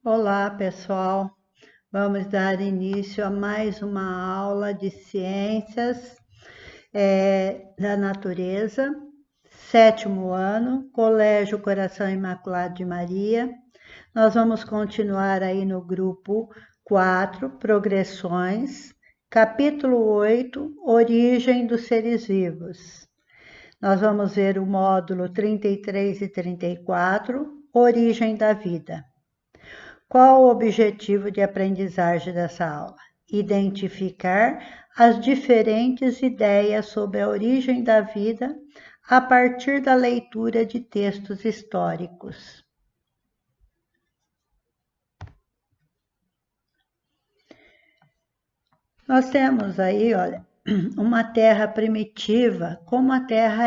Olá, pessoal. Vamos dar início a mais uma aula de ciências da natureza, sétimo ano, Colégio Coração Imaculado de Maria. Nós vamos continuar aí no grupo 4, Progressões, capítulo 8, Origem dos Seres Vivos. Nós vamos ver o módulo 33 e 34, Origem da Vida. Qual o objetivo de aprendizagem dessa aula? Identificar as diferentes ideias sobre a origem da vida a partir da leitura de textos históricos. Nós temos aí, olha, uma terra primitiva, como a terra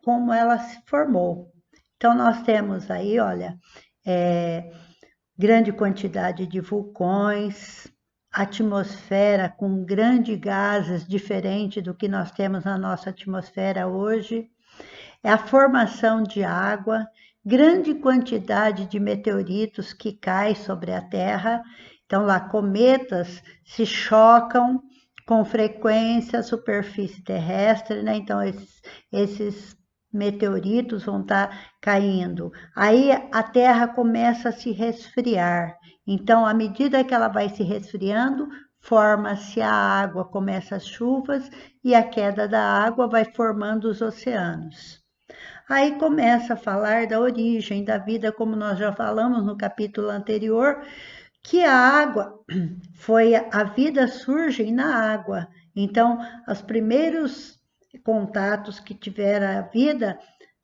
como ela se formou. Então, nós temos aí, olha, grande quantidade de vulcões, atmosfera com grandes gases diferente do que nós temos na nossa atmosfera hoje, é a formação de água, grande quantidade de meteoritos que caem sobre a Terra. Então, lá, cometas se chocam com frequência à superfície terrestre, né? Então, esses meteoritos vão estar caindo. Aí a Terra começa a se resfriar. Então, à medida que ela vai se resfriando, forma-se a água, começa as chuvas e a queda da água vai formando os oceanos. Aí começa a falar da origem da vida, como nós já falamos no capítulo anterior, que a água a vida surge na água. Então, os primeiros contatos que tiveram a vida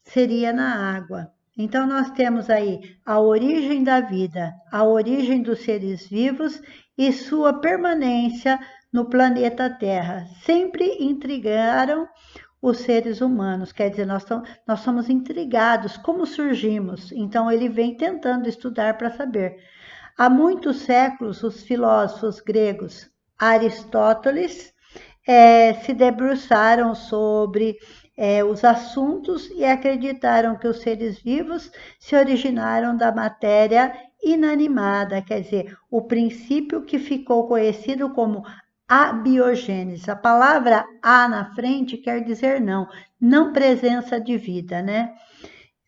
seria na água. Então, nós temos aí a origem da vida, a origem dos seres vivos e sua permanência no planeta Terra. Sempre intrigaram os seres humanos, quer dizer, nós somos intrigados, como surgimos? Então, ele vem tentando estudar para saber. Há muitos séculos, os filósofos gregos Aristóteles se debruçaram sobre os assuntos e acreditaram que os seres vivos se originaram da matéria inanimada, quer dizer, o princípio que ficou conhecido como abiogênese. A palavra a na frente quer dizer não presença de vida, né?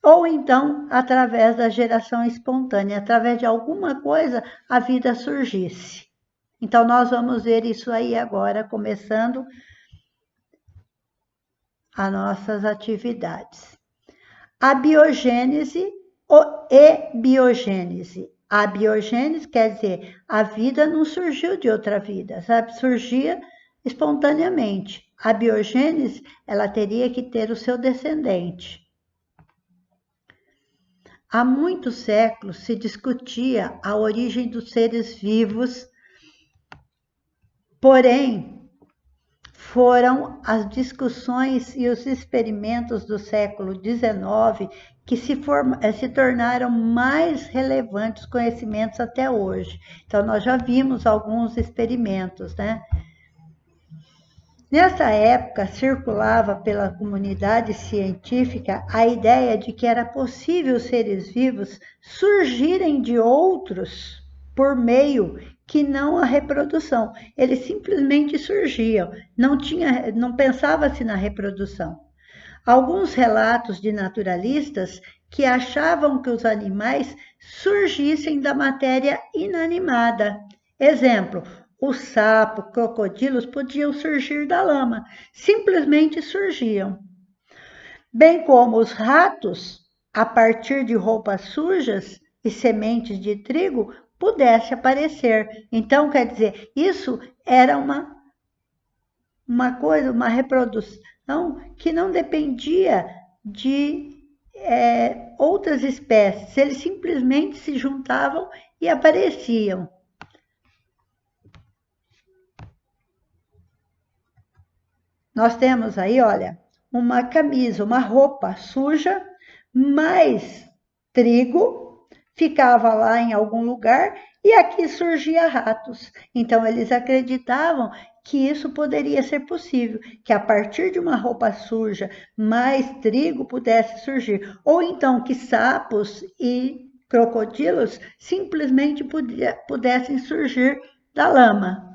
Ou então, através da geração espontânea, através de alguma coisa, a vida surgisse. Então, nós vamos ver isso aí agora, começando as nossas atividades. A biogênese e biogênese. A biogênese quer dizer, a vida não surgiu de outra vida, sabe? Surgia espontaneamente. A biogênese, ela teria que ter o seu descendente. Há muitos séculos se discutia a origem dos seres vivos, porém, foram as discussões e os experimentos do século XIX que se tornaram mais relevantes conhecimentos até hoje. Então, nós já vimos alguns experimentos, né? Nessa época, circulava pela comunidade científica a ideia de que era possível os seres vivos surgirem de outros por meio que não a reprodução. Eles simplesmente surgiam, não pensava-se na reprodução. Alguns relatos de naturalistas que achavam que os animais surgissem da matéria inanimada. Exemplo, o sapo, crocodilos podiam surgir da lama, simplesmente surgiam. Bem como os ratos, a partir de roupas sujas e sementes de trigo, pudesse aparecer. Então, quer dizer, isso era uma coisa, uma reprodução que não dependia de outras espécies, eles simplesmente se juntavam e apareciam. Nós temos aí, olha, uma camisa, uma roupa suja, mais trigo, ficava lá em algum lugar e aqui surgia ratos. Então, eles acreditavam que isso poderia ser possível, que a partir de uma roupa suja, mais trigo pudesse surgir. Ou então que sapos e crocodilos simplesmente pudessem surgir da lama.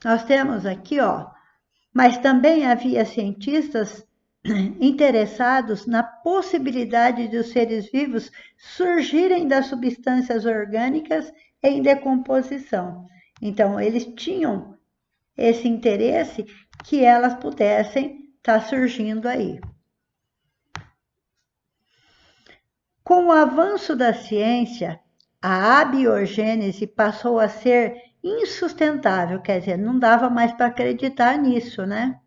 Nós temos aqui, mas também havia cientistas interessados na possibilidade de os seres vivos surgirem das substâncias orgânicas em decomposição. Então, eles tinham esse interesse que elas pudessem estar surgindo aí. Com o avanço da ciência, a abiogênese passou a ser insustentável, quer dizer, não dava mais para acreditar nisso, né?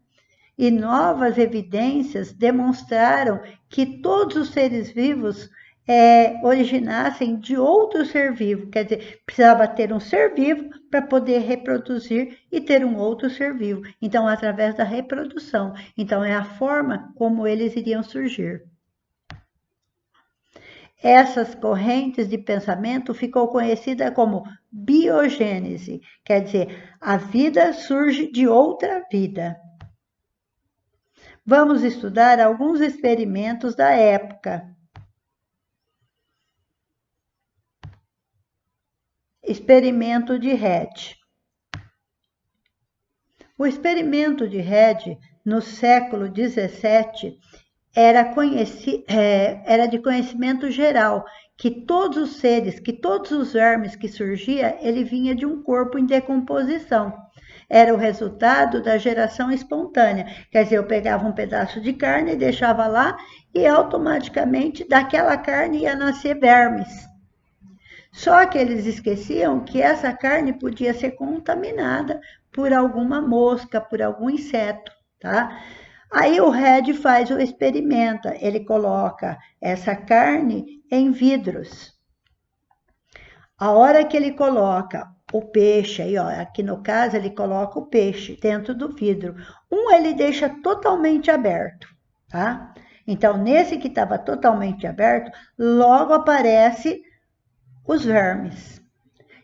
E novas evidências demonstraram que todos os seres vivos originassem de outro ser vivo, quer dizer, precisava ter um ser vivo para poder reproduzir e ter um outro ser vivo. Então, através da reprodução. Então, é a forma como eles iriam surgir. Essas correntes de pensamento ficou conhecida como biogênese, quer dizer, a vida surge de outra vida. Vamos estudar alguns experimentos da época. Experimento de Red. O experimento de Red, no século XVII, era de conhecimento geral, que todos os seres, que todos os vermes que surgia, ele vinha de um corpo em decomposição. Era o resultado da geração espontânea. Quer dizer, eu pegava um pedaço de carne e deixava lá e automaticamente daquela carne ia nascer vermes. Só que eles esqueciam que essa carne podia ser contaminada por alguma mosca, por algum inseto, tá? Aí o Red faz o experimento, ele coloca essa carne em vidros. A hora que ele coloca o peixe, aí, aqui no caso ele coloca o peixe dentro do vidro. Ele deixa totalmente aberto, tá? Então, nesse que estava totalmente aberto, logo aparece os vermes.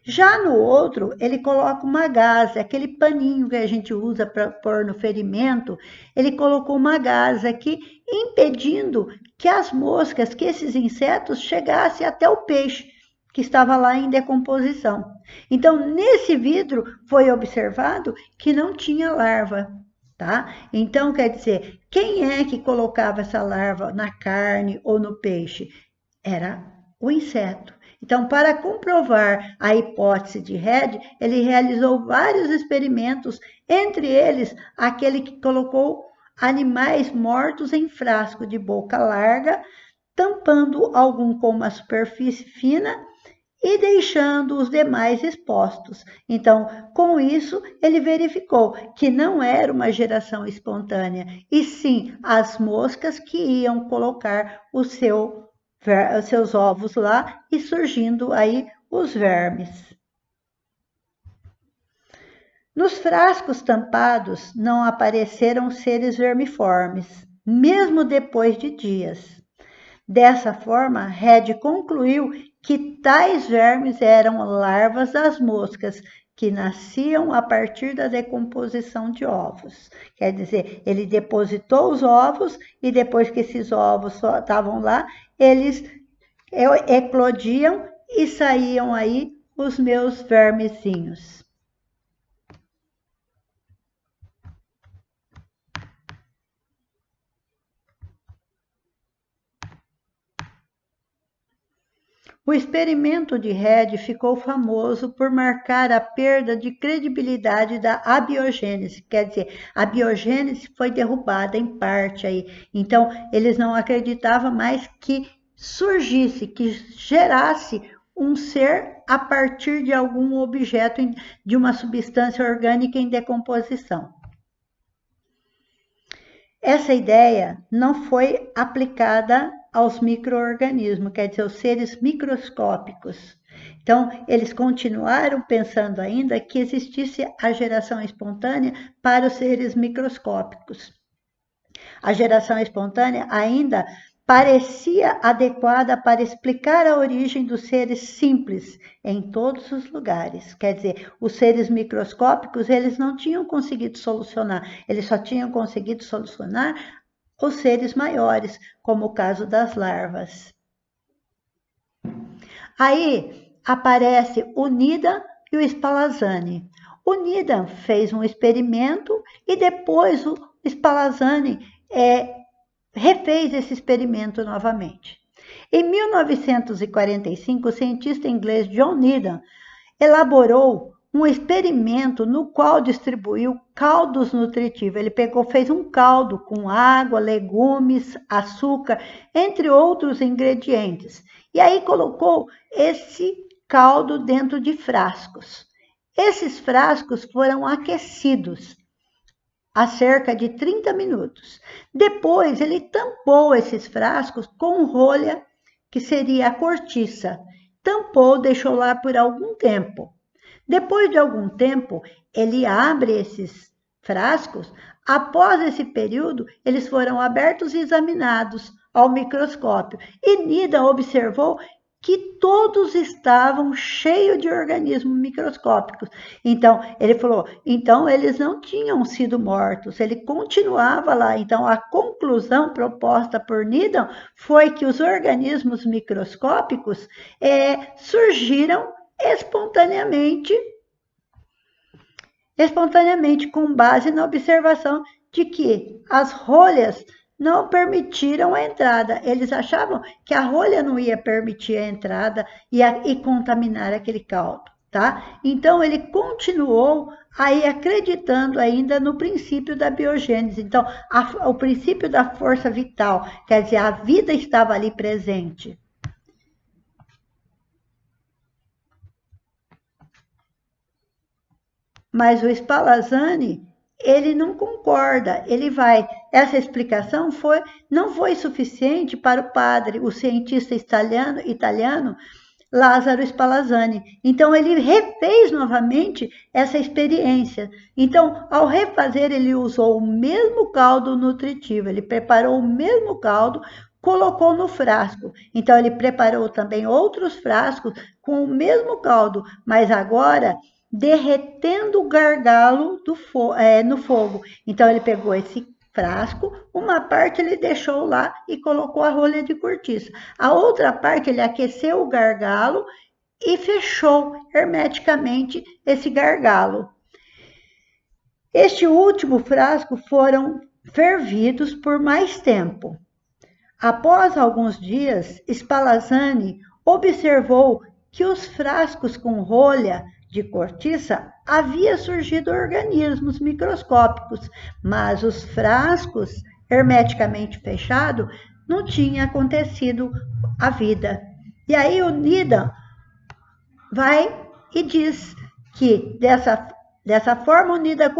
Já no outro, ele coloca uma gaze, aquele paninho que a gente usa para pôr no ferimento, ele colocou uma gaze aqui, impedindo que as moscas, que esses insetos chegassem até o peixe, que estava lá em decomposição. Então, nesse vidro, foi observado que não tinha larva, tá? Então, quer dizer, quem é que colocava essa larva na carne ou no peixe? Era o inseto. Então, para comprovar a hipótese de Red, ele realizou vários experimentos, entre eles aquele que colocou animais mortos em frasco de boca larga, tampando algum com uma superfície fina e deixando os demais expostos. Então, com isso, ele verificou que não era uma geração espontânea, e sim as moscas que iam colocar os seus ovos lá e surgindo aí os vermes. Nos frascos tampados não apareceram seres vermiformes, mesmo depois de dias. Dessa forma, Red concluiu que tais vermes eram larvas das moscas, que nasciam a partir da decomposição de ovos. Quer dizer, ele depositou os ovos e depois que esses ovos só estavam lá, eles eclodiam e saíam aí os meus vermezinhos. O experimento de Red ficou famoso por marcar a perda de credibilidade da abiogênese, quer dizer, a biogênese foi derrubada em parte aí. Então, eles não acreditavam mais que surgisse, que gerasse um ser a partir de algum objeto, de uma substância orgânica em decomposição. Essa ideia não foi aplicada aos micro-organismos, quer dizer, os seres microscópicos. Então, eles continuaram pensando ainda que existisse a geração espontânea para os seres microscópicos. A geração espontânea ainda parecia adequada para explicar a origem dos seres simples em todos os lugares. Quer dizer, os seres microscópicos, eles não tinham conseguido solucionar, eles só tinham conseguido solucionar os seres maiores, como o caso das larvas. Aí aparece o Needham e o Spallanzani. O Needham fez um experimento e depois o Spallanzani refez esse experimento novamente. Em 1945, o cientista inglês John Needham elaborou um experimento no qual distribuiu caldos nutritivos. Ele fez um caldo com água, legumes, açúcar, entre outros ingredientes. E aí colocou esse caldo dentro de frascos. Esses frascos foram aquecidos a cerca de 30 minutos. Depois, ele tampou esses frascos com rolha, que seria a cortiça. Tampou, deixou lá por algum tempo. Depois de algum tempo, ele abre esses frascos. Após esse período, eles foram abertos e examinados ao microscópio. E Needham observou que todos estavam cheios de organismos microscópicos. Então, ele falou, então eles não tinham sido mortos, ele continuava lá. Então, a conclusão proposta por Needham foi que os organismos microscópicos surgiram espontaneamente com base na observação de que as rolhas não permitiram a entrada. Eles achavam que a rolha não ia permitir a entrada e contaminar aquele caldo, tá? Então, ele continuou aí acreditando ainda no princípio da biogênese. Então, o princípio da força vital, quer dizer, a vida estava ali presente. Mas o Spallanzani, ele não concorda, essa explicação não foi suficiente para o padre, o cientista italiano Lázaro Spallanzani. Então, ele refez novamente essa experiência. Então, ao refazer, ele usou o mesmo caldo nutritivo, ele preparou o mesmo caldo, colocou no frasco. Então, ele preparou também outros frascos com o mesmo caldo, mas agora derretendo o gargalo no fogo. Então, ele pegou esse frasco, uma parte ele deixou lá e colocou a rolha de cortiça. A outra parte ele aqueceu o gargalo e fechou hermeticamente esse gargalo. Este último frasco foram fervidos por mais tempo. Após alguns dias, Spallanzani observou que os frascos com rolha de cortiça havia surgido organismos microscópicos, mas os frascos hermeticamente fechados não tinha acontecido a vida. E aí o Needham vai e diz que dessa forma o Needham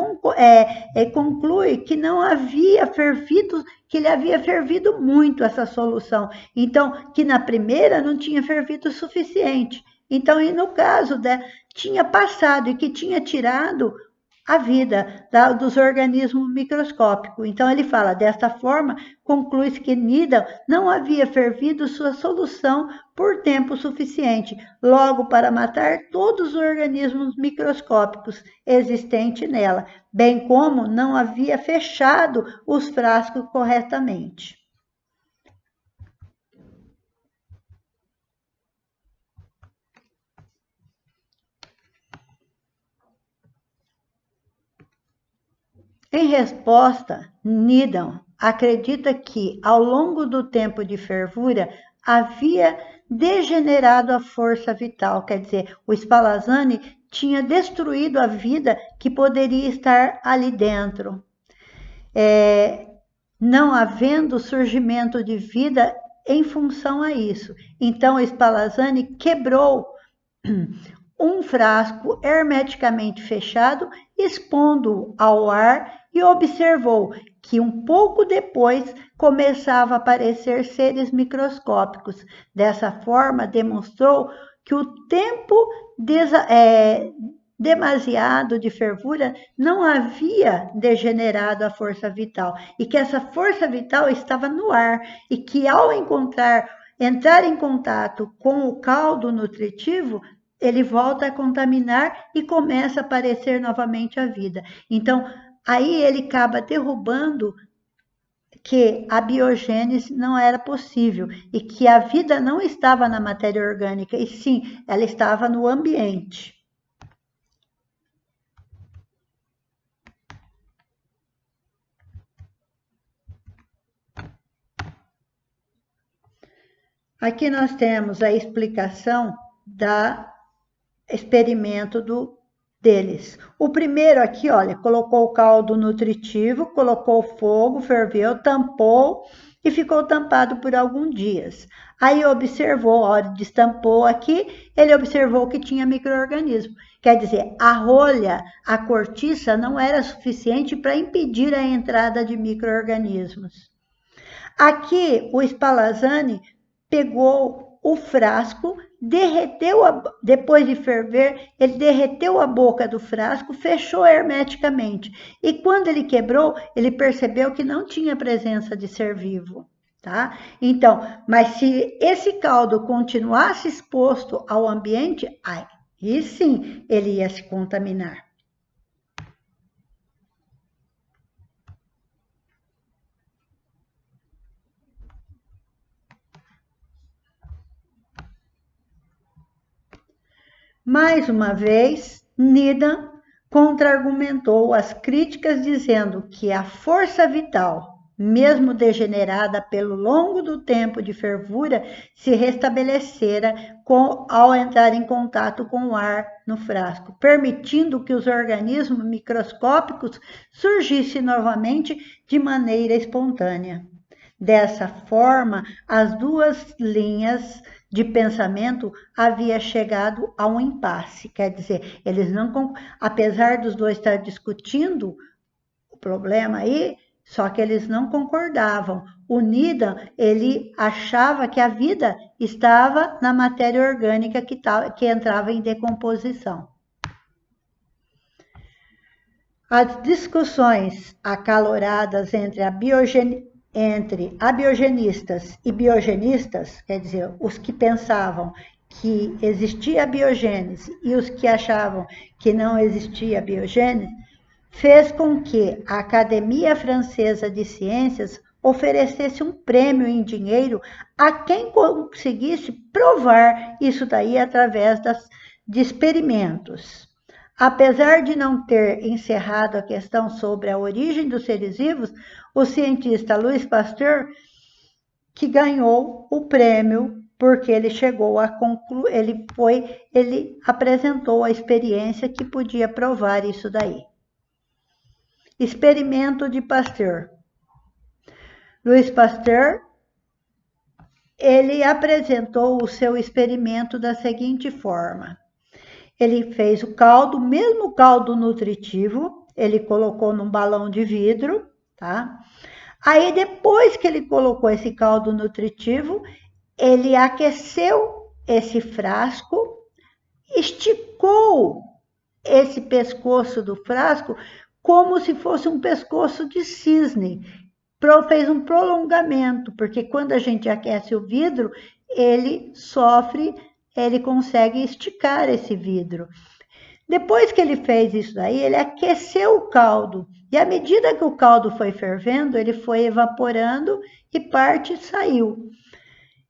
conclui que não havia fervido, que ele havia fervido muito essa solução. Então, que na primeira não tinha fervido o suficiente. Então, e no caso, tinha passado e que tinha tirado a vida dos organismos microscópicos. Então, ele fala, desta forma, conclui-se que Needham não havia fervido sua solução por tempo suficiente, logo para matar todos os organismos microscópicos existentes nela, bem como não havia fechado os frascos corretamente. Em resposta, Needham acredita que, ao longo do tempo de fervura, havia degenerado a força vital, quer dizer, o Spallanzani tinha destruído a vida que poderia estar ali dentro, não havendo surgimento de vida em função a isso. Então, o Spallanzani quebrou um frasco hermeticamente fechado, expondo ao ar, e observou que um pouco depois começava a aparecer seres microscópicos. Dessa forma, demonstrou que o tempo demasiado de fervura não havia degenerado a força vital e que essa força vital estava no ar e que ao entrar em contato com o caldo nutritivo, ele volta a contaminar e começa a aparecer novamente a vida. Então, aí ele acaba derrubando que a biogênese não era possível e que a vida não estava na matéria orgânica, e sim, ela estava no ambiente. Aqui nós temos a explicação do experimento deles. O primeiro aqui, olha, colocou o caldo nutritivo, colocou fogo, ferveu, tampou e ficou tampado por alguns dias. Aí observou, a hora de destampou aqui, ele observou que tinha micro-organismo. Quer dizer, a rolha, a cortiça não era suficiente para impedir a entrada de micro-organismos. Aqui o Spallanzani pegou o frasco, derreteu, depois de ferver, ele derreteu a boca do frasco, fechou hermeticamente. E quando ele quebrou, ele percebeu que não tinha presença de ser vivo, tá? Então, mas se esse caldo continuasse exposto ao ambiente, aí sim ele ia se contaminar. Mais uma vez, Needham contra-argumentou as críticas dizendo que a força vital, mesmo degenerada pelo longo do tempo de fervura, se restabelecera ao entrar em contato com o ar no frasco, permitindo que os organismos microscópicos surgissem novamente de maneira espontânea. Dessa forma, as duas linhas de pensamento havia chegado a um impasse, quer dizer, eles não, apesar dos dois estar discutindo o problema aí, só que eles não concordavam. O Needham, ele achava que a vida estava na matéria orgânica que entrava em decomposição. As discussões acaloradas entre abiogenistas e biogenistas, quer dizer, os que pensavam que existia a biogênese e os que achavam que não existia a biogênese, fez com que a Academia Francesa de Ciências oferecesse um prêmio em dinheiro a quem conseguisse provar isso daí através de experimentos. Apesar de não ter encerrado a questão sobre a origem dos seres vivos, o cientista Louis Pasteur, que ganhou o prêmio porque ele chegou a concluir, ele apresentou a experiência que podia provar isso daí. Experimento de Pasteur. Louis Pasteur, ele apresentou o seu experimento da seguinte forma. Ele fez o caldo, o mesmo caldo nutritivo, ele colocou num balão de vidro, tá? Aí, depois que ele colocou esse caldo nutritivo, ele aqueceu esse frasco, esticou esse pescoço do frasco como se fosse um pescoço de cisne. Fez um prolongamento, porque quando a gente aquece o vidro, ele consegue esticar esse vidro. Depois que ele fez isso daí, ele aqueceu o caldo. E à medida que o caldo foi fervendo, ele foi evaporando e parte saiu.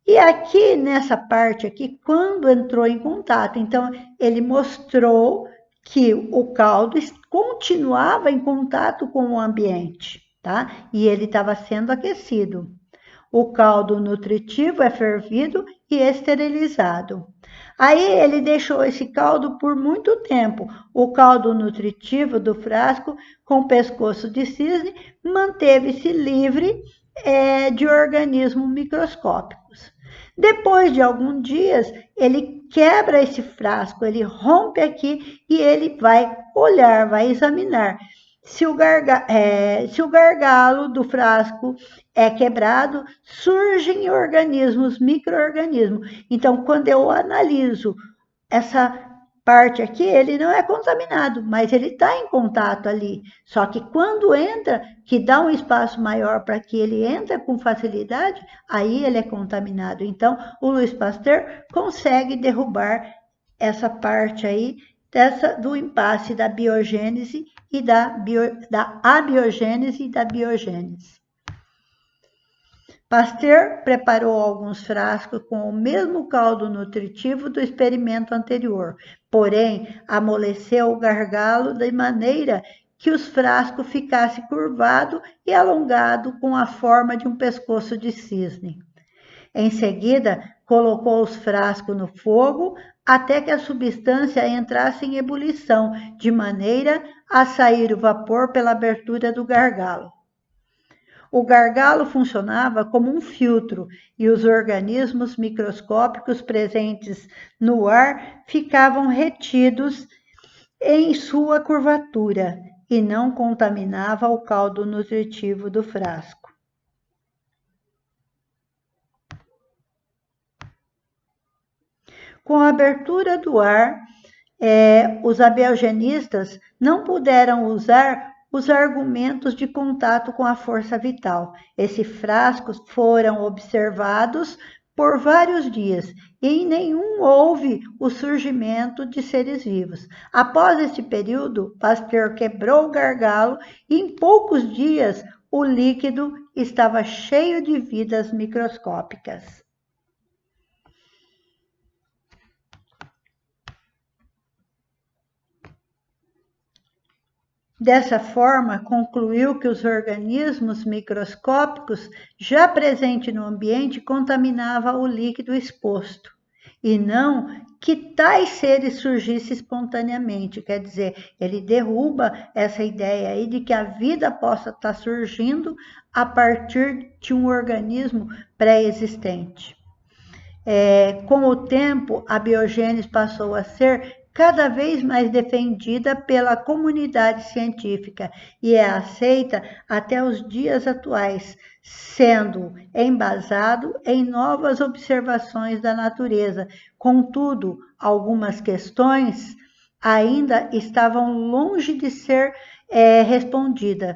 E aqui, nessa parte aqui, quando entrou em contato, então ele mostrou que o caldo continuava em contato com o ambiente, tá? E ele estava sendo aquecido. O caldo nutritivo é fervido e esterilizado. Aí ele deixou esse caldo por muito tempo. O caldo nutritivo do frasco com pescoço de cisne manteve-se livre de organismos microscópicos. Depois de alguns dias, ele quebra esse frasco, ele rompe aqui e ele vai olhar, vai examinar. Se o gargalo do frasco é quebrado, surgem organismos, micro-organismos. Então, quando eu analiso essa parte aqui, ele não é contaminado, mas ele está em contato ali. Só que quando entra, que dá um espaço maior para que ele entre com facilidade, aí ele é contaminado. Então, o Louis Pasteur consegue derrubar essa parte aí do impasse da biogênese e da abiogênese e da biogênese. Pasteur preparou alguns frascos com o mesmo caldo nutritivo do experimento anterior, porém amoleceu o gargalo de maneira que os frascos ficassem curvados e alongados com a forma de um pescoço de cisne. Em seguida, colocou os frascos no fogo até que a substância entrasse em ebulição, de maneira a sair o vapor pela abertura do gargalo. O gargalo funcionava como um filtro e os organismos microscópicos presentes no ar ficavam retidos em sua curvatura e não contaminava o caldo nutritivo do frasco. Com a abertura do ar, os abiogenistas não puderam usar os argumentos de contato com a força vital. Esses frascos foram observados por vários dias e em nenhum houve o surgimento de seres vivos. Após esse período, Pasteur quebrou o gargalo e em poucos dias o líquido estava cheio de vidas microscópicas. Dessa forma, concluiu que os organismos microscópicos já presentes no ambiente contaminavam o líquido exposto, e não que tais seres surgissem espontaneamente. Quer dizer, ele derruba essa ideia aí de que a vida possa estar surgindo a partir de um organismo pré-existente. Com o tempo, a biogênese passou a ser cada vez mais defendida pela comunidade científica e é aceita até os dias atuais, sendo embasado em novas observações da natureza. Contudo, algumas questões ainda estavam longe de ser respondidas.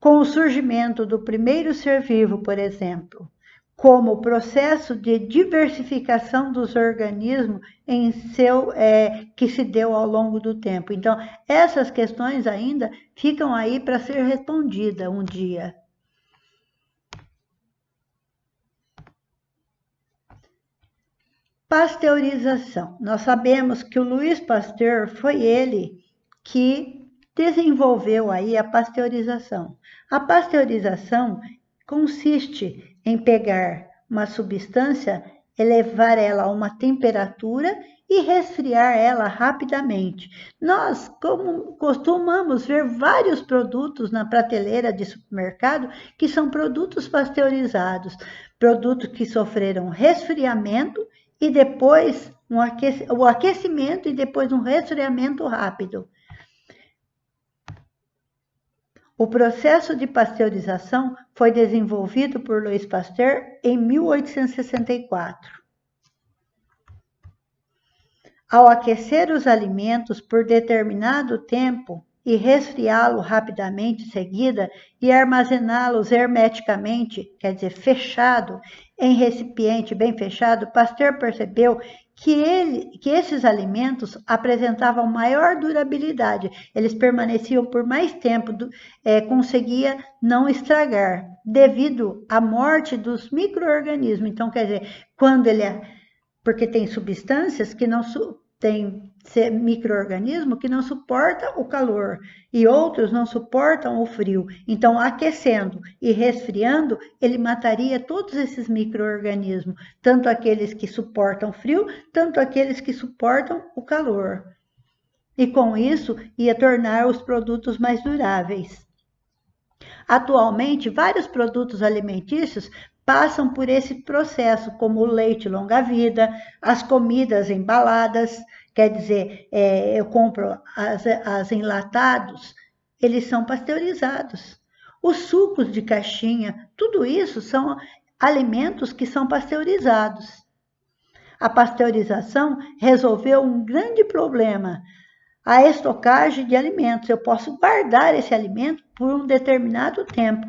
Com o surgimento do primeiro ser vivo, por exemplo, como o processo de diversificação dos organismos que se deu ao longo do tempo. Então, essas questões ainda ficam aí para ser respondidas um dia. Pasteurização. Nós sabemos que o Louis Pasteur foi ele que desenvolveu aí a pasteurização. A pasteurização consiste em pegar uma substância, elevar ela a uma temperatura e resfriar ela rapidamente. Nós costumamos ver vários produtos na prateleira de supermercado que são produtos pasteurizados, produtos que sofreram resfriamento e depois o aquecimento e depois um resfriamento rápido. O processo de pasteurização foi desenvolvido por Louis Pasteur em 1864. Ao aquecer os alimentos por determinado tempo e resfriá-los rapidamente em seguida e armazená-los hermeticamente, quer dizer, fechado, em recipiente bem fechado, Pasteur percebeu que esses alimentos apresentavam maior durabilidade, eles permaneciam por mais tempo, conseguia não estragar, devido à morte dos micro-organismos. Então, quer dizer, porque tem substâncias que não tem micro-organismo que não suportam o calor e outros não suportam o frio. Então, aquecendo e resfriando, ele mataria todos esses micro-organismos, tanto aqueles que suportam frio, tanto aqueles que suportam o calor. E com isso, ia tornar os produtos mais duráveis. Atualmente, vários produtos alimentícios passam por esse processo, como o leite longa-vida, as comidas embaladas, quer dizer, eu compro as enlatados, eles são pasteurizados. Os sucos de caixinha, tudo isso são alimentos que são pasteurizados. a pasteurização resolveu um grande problema, a estocagem de alimentos. Eu posso guardar esse alimento por um determinado tempo.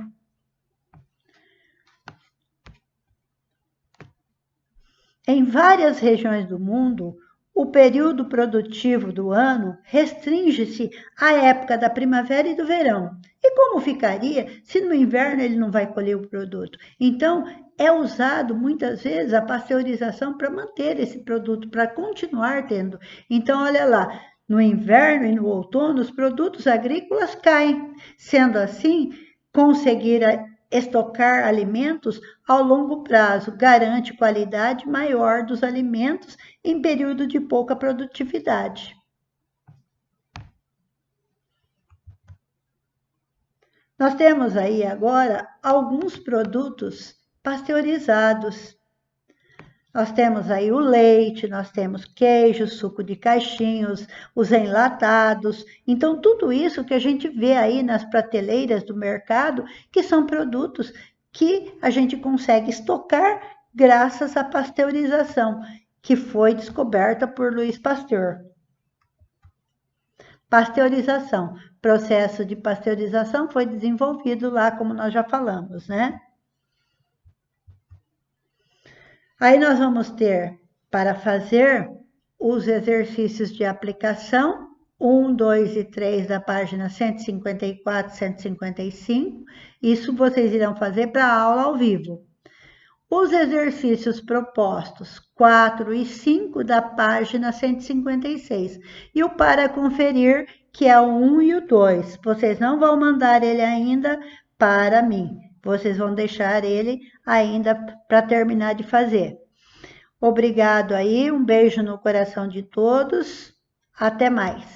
Em várias regiões do mundo, o período produtivo do ano restringe-se à época da primavera e do verão. E como ficaria se no inverno ele não vai colher o produto? Então, é usado muitas vezes a pasteurização para manter esse produto, para continuar tendo. Então, olha lá, no inverno e no outono, os produtos agrícolas caem. Sendo assim, conseguir estocar alimentos ao longo prazo garante qualidade maior dos alimentos em período de pouca produtividade. Nós temos aí agora alguns produtos pasteurizados. Nós temos aí o leite, nós temos queijo, suco de caixinhos, os enlatados. Então, tudo isso que a gente vê aí nas prateleiras do mercado, que são produtos que a gente consegue estocar graças à pasteurização, que foi descoberta por Louis Pasteur. Pasteurização. Processo de pasteurização foi desenvolvido lá, como nós já falamos, né? Aí nós vamos ter, para fazer, os exercícios de aplicação, 1, 2 e 3 da página 154 e 155. Isso vocês irão fazer para a aula ao vivo. Os exercícios propostos, 4 e 5 da página 156. E o para conferir, que é o 1 e o 2. Vocês não vão mandar ele ainda para mim. Vocês vão deixar ele ainda para terminar de fazer. Obrigado aí, um beijo no coração de todos. Até mais.